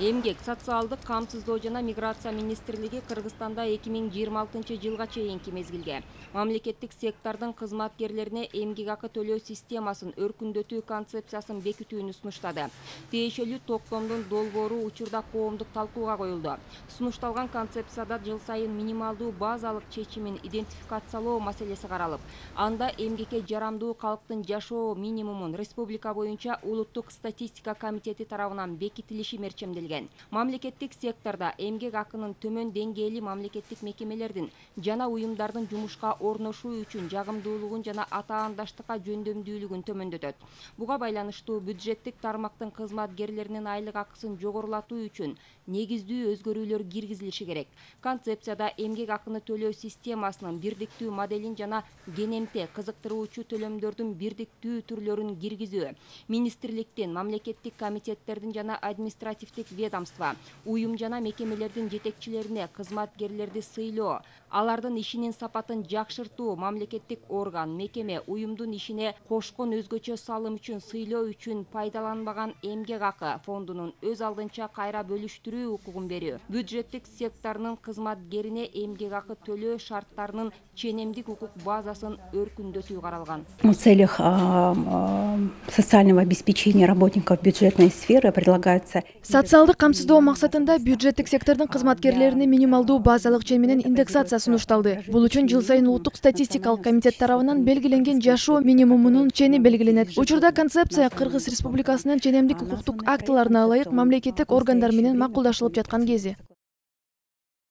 Эмгек, социалдык камсыздоо жана миграция министрлиги Кыргызстанда 2026 жылга чейинки мезгилге мамлекеттик сектордун кызматкерлерине эмгек акы төлөө системасын өркүндөтүү концепциясын бекитүүнү сунуштады. Тиешелүү токтомдун долбоору учурда коомдук талкууга коюлду. Сунушталган концепцияда жыл сайын минималдуу базалык чечимин идентификациялоо маселеси каралып, анда эмгекке жарамдуу калктын жашоо минимумун республика боюнча улуттук статистика комитети тарабынан бекитилиши мерчемделген. Мамлекеттик секторда эмгек акынын төмөн деңгээли мамлекеттик мекемелердин жана уюмдардын жумушка орношуу үчүн жагымдуулугун жана атаандаштыкка жөндөмдүүлүгүн төмөндөтөт. Буга байланыштуу бюджеттик тармактын кызматкерлеринин айлык акысын жогорулатуу үчүн негиздүү өзгөрүүлөр киргизилиши керек. Концепцияда эмгек акыны төлөө системасынын бирдиктүү моделин жана кенемте кызыктыруучу төлөмдөрдүн бирдиктүү түрлөрүн киргизүү, министрликтин, мамлекеттик комитеттердин жана административдик ведомство, уюм жана мекемелердин жетекчилерине кызматкерлерди сыйлоо, алардын ишинин сапатын жакшыртуу, мамлекеттик орган, мекеме, уюмдун ишине кошкон өзгөчө салым үчүн сыйлоо үчүн пайдаланбаган эмгек акы фондунун өз алдынча кайра бөлүштүрүү укугун берүү, бюджеттик секторунун кызматкерине эмгек акы төлөө шарттарынын ченемдик укук базасын өркүндөтүү каралган. В целях социального обеспечения работников бюджетной сферы предлагается социалдык камсыздоо максатында бюджеттик сектордун кызматкерлерине минималдуу базалык чен менен индексация сунушталды. Бул үчүн жыл сайын улуттук статистикалык комитет тарабынан белгиленген жашоо минимумунун чени белгиленет. Учурда концепция Кыргыз Республикасынын ченемдик укуктук актыларына ылайык мамлекеттик органдар менен макулдашылып жаткан кези.